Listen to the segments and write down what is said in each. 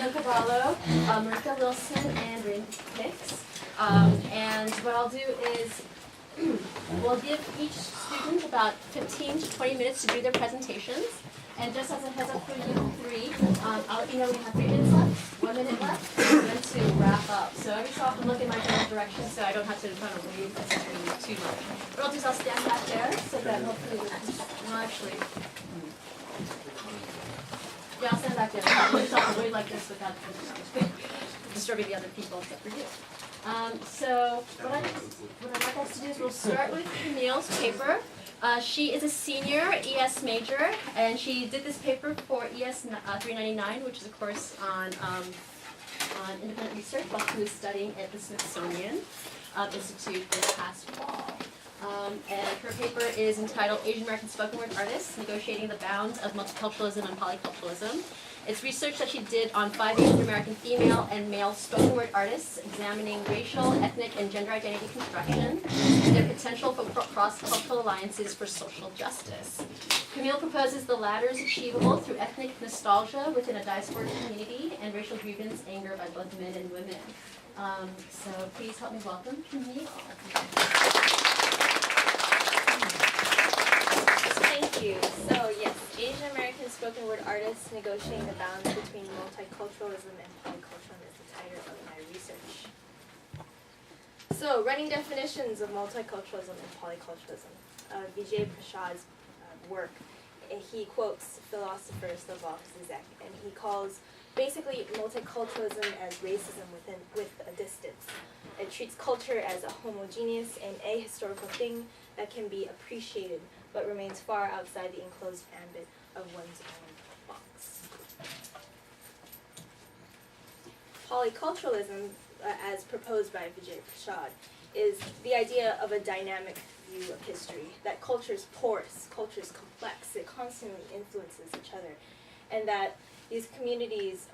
Camille Cabalo, Marika Wilson, and Rin Hicks. And what I'll do is we'll give each student about 15 to 20 minutes to do their presentations. And just as a heads up for you three, I'll let you know we have 3 minutes left, 1 minute left, and then to wrap up. So every so often look in my general direction so I don't have to kind of wave too much. What I'll do is I'll stand back there so that hopefully well, actually, yeah, I'll stand back there. I'll wave like this without disturbing the other people except for you. So what I'd like us to do is we'll start with Camille's paper. She is a senior ES major, and she did this paper for ES 399, which is a course on independent research while she was studying at the Smithsonian Institute this past fall. And her paper is entitled Asian American Spoken Word Artists, Negotiating the Bounds of Multiculturalism and Polyculturalism. It's research that she did on 5 Asian American female and male spoken word artists, examining racial, ethnic, and gender identity construction, and their potential for cross-cultural alliances for social justice. Camille proposes the latter is achievable through ethnic nostalgia within a diasporic community and racial grievance angered by both men and women. So please help me welcome Camille. Thank you. So yes, Asian American spoken word artists negotiating the bounds between multiculturalism and polyculturalism is the title of my research. So running definitions of multiculturalism and polyculturalism. Vijay Prasad's work, he quotes philosopher Slavoj Zizek, and he calls basically multiculturalism as racism with a distance. It treats culture as a homogeneous and ahistorical thing that can be appreciated but remains far outside the enclosed ambit of one's own box. Polyculturalism, as proposed by Vijay Prasad, is the idea of a dynamic view of history, that culture is porous, culture is complex, it constantly influences each other, and that these communities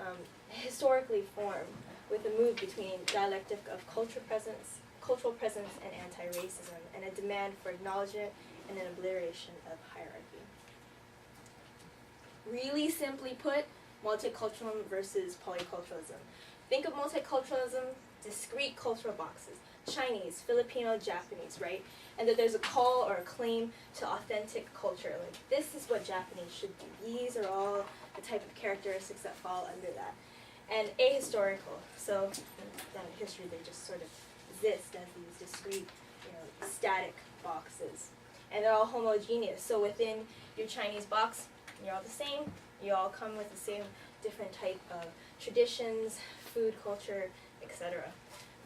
historically form with a move between dialectic of cultural presence and anti-racism, and a demand for acknowledgement and an obliteration of hierarchy. Really simply put, multiculturalism versus polyculturalism. Think of multiculturalism, discrete cultural boxes, Chinese, Filipino, Japanese, right? And that there's a call or a claim to authentic culture. Like, this is what Japanese should be. These are all the type of characteristics that fall under that. And ahistorical, so in history they just sort of exist as these discrete, static boxes. And they're all homogeneous. So within your Chinese box, you're all the same. You all come with the same different type of traditions, food, culture, etc.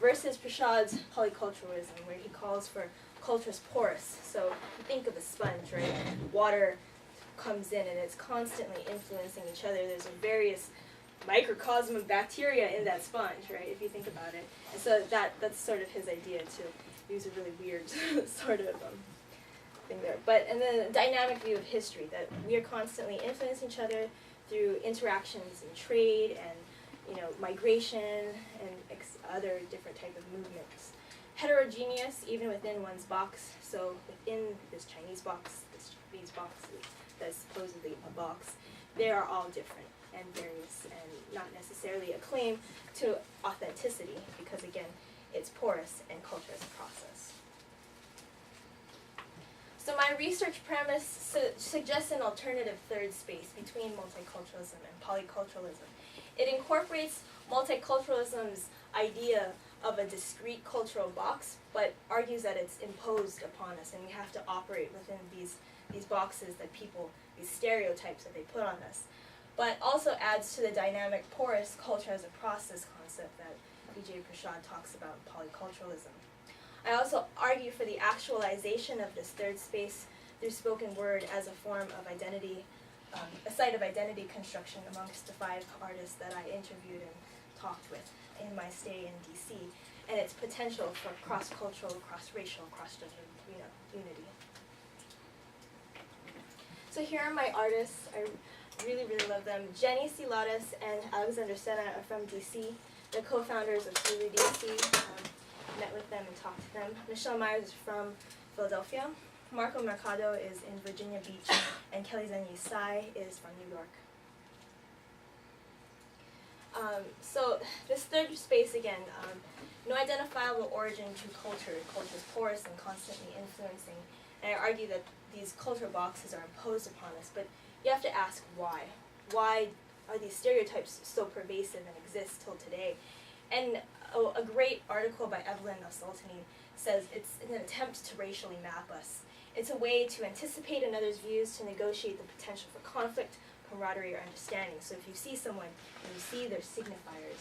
Versus Prasad's polyculturalism, where he calls for culture's porous. So you think of a sponge, right? Water comes in and it's constantly influencing each other. There's various microcosm of bacteria in that sponge, right, if you think about it. And so that's sort of his idea, to use a really weird sort of thing there. But, and then a dynamic view of history, that we are constantly influencing each other through interactions in trade and, migration and other different type of movements. Heterogeneous, even within one's box. So within this Chinese box, this Japanese box that's supposedly a box, they are all different and various, and not necessarily a claim to authenticity, because again, it's porous and culture is a process. So my research premise suggests an alternative third space between multiculturalism and polyculturalism. It incorporates multiculturalism's idea of a discrete cultural box, but argues that it's imposed upon us, and we have to operate within these boxes that people, these stereotypes that they put on us. But also adds to the dynamic porous culture as a process concept that Vijay Prasad talks about in polyculturalism. I also argue for the actualization of this third space through spoken word as a form of identity, a site of identity construction amongst the 5 artists that I interviewed and talked with in my stay in DC, and its potential for cross-cultural, cross-racial, cross-gender unity. So here are my artists. I really, really love them. Jenny Siladas and Alexander Sena are from DC. They're co-founders of Sulu DC. Met with them and talked to them. Michelle Myers is from Philadelphia. Marco Mercado is in Virginia Beach, and Kelly Zenyi Sai is from New York. So this third space again, no identifiable origin to culture. Culture is porous and constantly influencing. And I argue that these cultural boxes are imposed upon us, but you have to ask why. Why are these stereotypes so pervasive and exist till today? And a great article by Evelyn Sultany says it's an attempt to racially map us. It's a way to anticipate another's views, to negotiate the potential for conflict, camaraderie, or understanding. So if you see someone and you see their signifiers,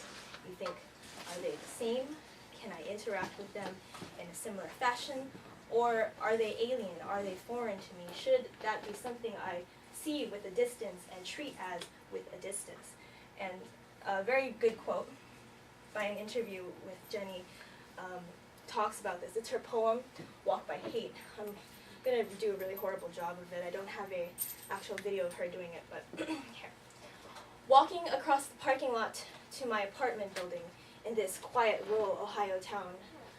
you think, are they the same? Can I interact with them in a similar fashion? Or are they alien? Are they foreign to me? Should that be something I see with a distance and treat as with a distance? And a very good quote by an interview with Jenny talks about this. It's her poem, Walk by Hate. I'm going to do a really horrible job of it. I don't have an actual video of her doing it, but here. Walking across the parking lot to my apartment building in this quiet rural Ohio town,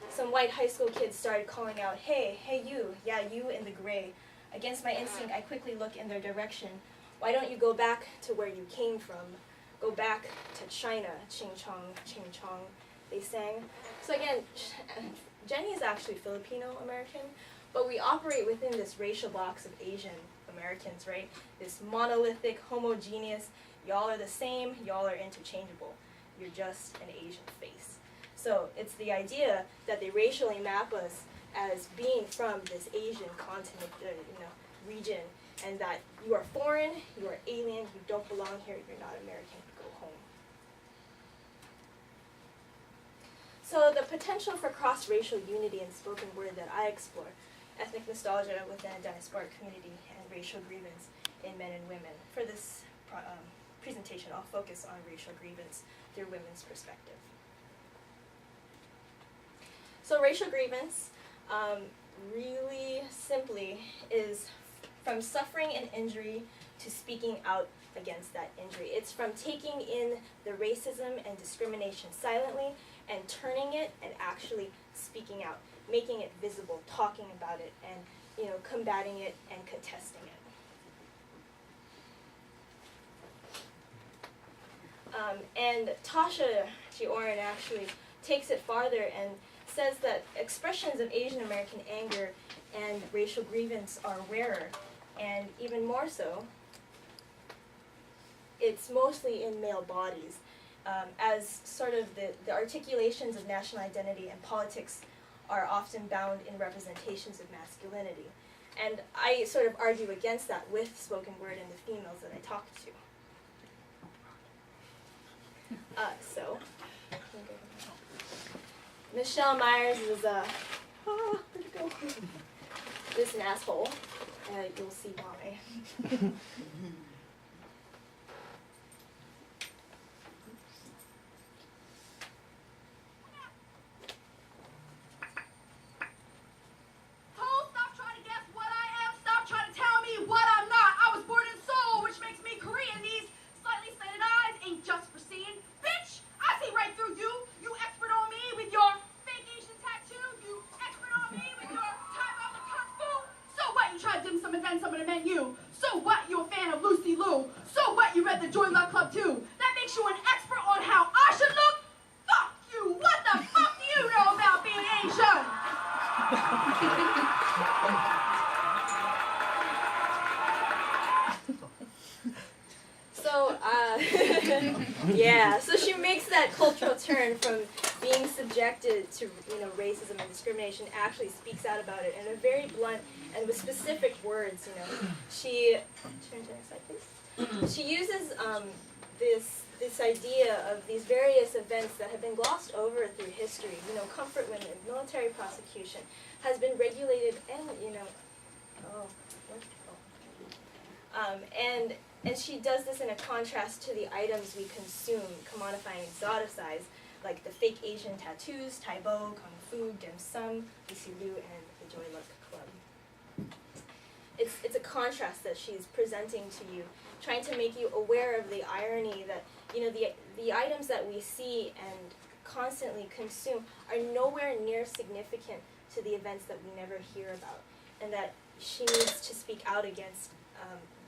some white high school kids started calling out, hey, hey you, yeah you in the gray. Against my instinct, I quickly look in their direction. Why don't you go back to where you came from? Go back to China, ching chong, they sang. So again, Jenny is actually Filipino-American, but we operate within this racial box of Asian Americans, right? This monolithic, homogeneous, y'all are the same, y'all are interchangeable. You're just an Asian face. So it's the idea that they racially map us as being from this Asian continent, region, and that you are foreign, you are alien, you don't belong here, you're not American, go home. So the potential for cross-racial unity in spoken word that I explore, ethnic nostalgia within a diasporic community, and racial grievance in men and women. For this presentation, I'll focus on racial grievance through women's perspective. So racial grievance, really simply, is from suffering an injury to speaking out against that injury. It's from taking in the racism and discrimination silently and turning it and actually speaking out, making it visible, talking about it, and combating it and contesting it. And Tasha G. Oren actually takes it farther and says that expressions of Asian American anger and racial grievance are rarer, and even more so, it's mostly in male bodies, as sort of the articulations of national identity and politics are often bound in representations of masculinity. And I sort of argue against that with spoken word and the females that I talk to. Michelle Myers is where'd it go? This an asshole. You'll see why. Yeah, so she makes that cultural turn from being subjected to racism and discrimination, actually speaks out about it in a very blunt and with specific words. She turn to the next slide, please. She uses this idea of these various events that have been glossed over through history. Comfort women, military prosecution has been regulated, and and she does this in a contrast to the items we consume, commodify and exoticize, like the fake Asian tattoos, Taibo, Kung Fu, Dim Sum, Lucy Liu, and the Joy Luck Club. It's a contrast that she's presenting to you, trying to make you aware of the irony that, the items that we see and constantly consume are nowhere near significant to the events that we never hear about, and that she needs to speak out against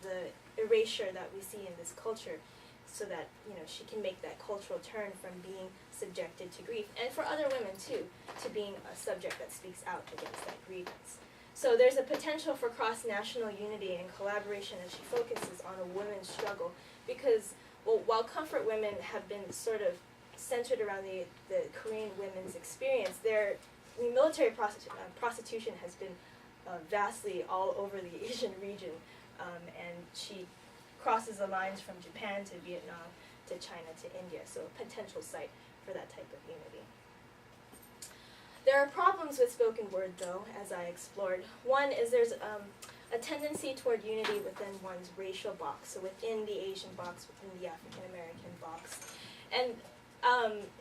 the erasure that we see in this culture. so that she can make that cultural turn from being subjected to grief, and for other women too, to being a subject that speaks out against that grievance. So there's a potential for cross-national unity and collaboration as she focuses on a women's struggle, because while comfort women have been sort of centered around the Korean women's experience, military prostitution has been vastly all over the Asian region, and she crosses the lines from Japan to Vietnam to China to India, so a potential site for that type of unity. There are problems with spoken word, though, as I explored. One is there's a tendency toward unity within one's racial box, so within the Asian box, within the African American box. And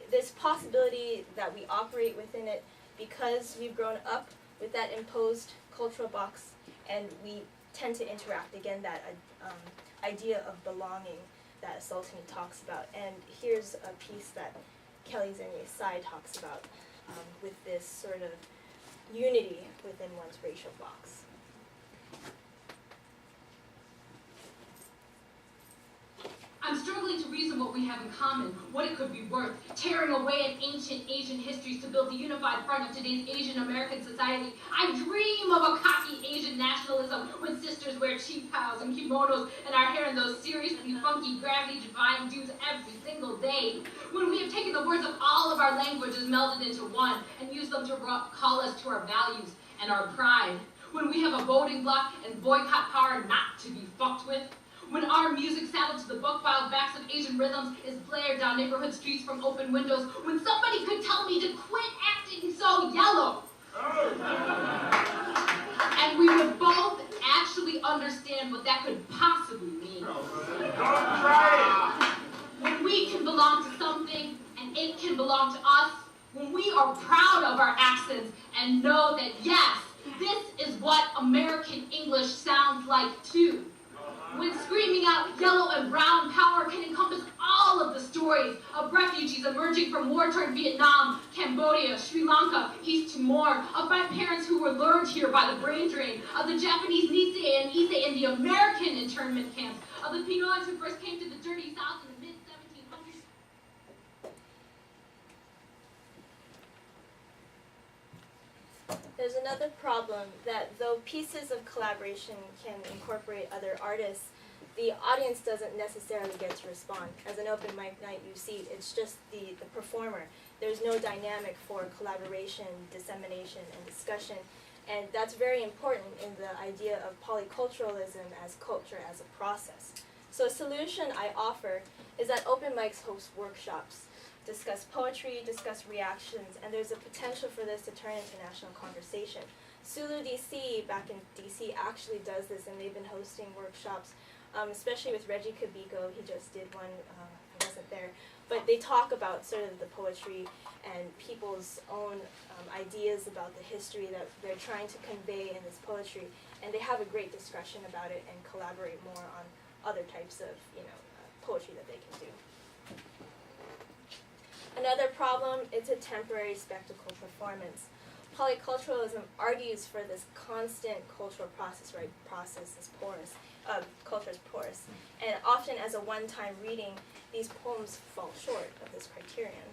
this possibility that we operate within it because we've grown up with that imposed cultural box, and we tend to interact, again, that idea of belonging that Sultani talks about. And here's a piece that Kelly Zenye Sai talks about with this sort of unity within one's racial box. I'm struggling to reason what we have in common, what it could be worth, tearing away at ancient Asian histories to build the unified front of today's Asian American society. I dream of a cocky Asian nationalism when sisters wear cheap towels and kimonos and our hair in those seriously funky gravity-defying dudes every single day. When we have taken the words of all of our languages, melded into one, and used them to call us to our values and our pride. When we have a voting bloc and boycott power not to be fucked with. When our music saddled to the book-filed backs of Asian rhythms is blared down neighborhood streets from open windows, when somebody could tell me to quit acting so yellow. And we would both actually understand what that could possibly mean. Don't try it! When we can belong to something and it can belong to us, when we are proud of our accents and know that, yes, this is what American English sounds like too. When screaming out yellow and brown power can encompass all of the stories of refugees emerging from war-torn Vietnam, Cambodia, Sri Lanka, East Timor, of my parents who were lured here by the brain drain, of the Japanese Nisei and Issei in the American internment camps, of the Pinoys who first came to the dirty South in the mid-1700s. There's another problem that though pieces of collaboration can incorporate other artists, the audience doesn't necessarily get to respond. As an open mic night, you see it's just the performer. There's no dynamic for collaboration, dissemination, and discussion. And that's very important in the idea of polyculturalism as culture as a process. So a solution I offer is that open mics host workshops, discuss poetry, discuss reactions, and there's a potential for this to turn into national conversation. Sulu DC, back in DC, actually does this, and they've been hosting workshops, especially with Reggie Cabico. He just did one, I wasn't there. But they talk about sort of the poetry and people's own ideas about the history that they're trying to convey in this poetry, and they have a great discussion about it and collaborate more on other types of poetry that they can do. Another problem is a temporary spectacle performance. Polyculturalism argues for this constant cultural process, right? Process is porous, culture is porous. And often as a one-time reading, these poems fall short of this criterion.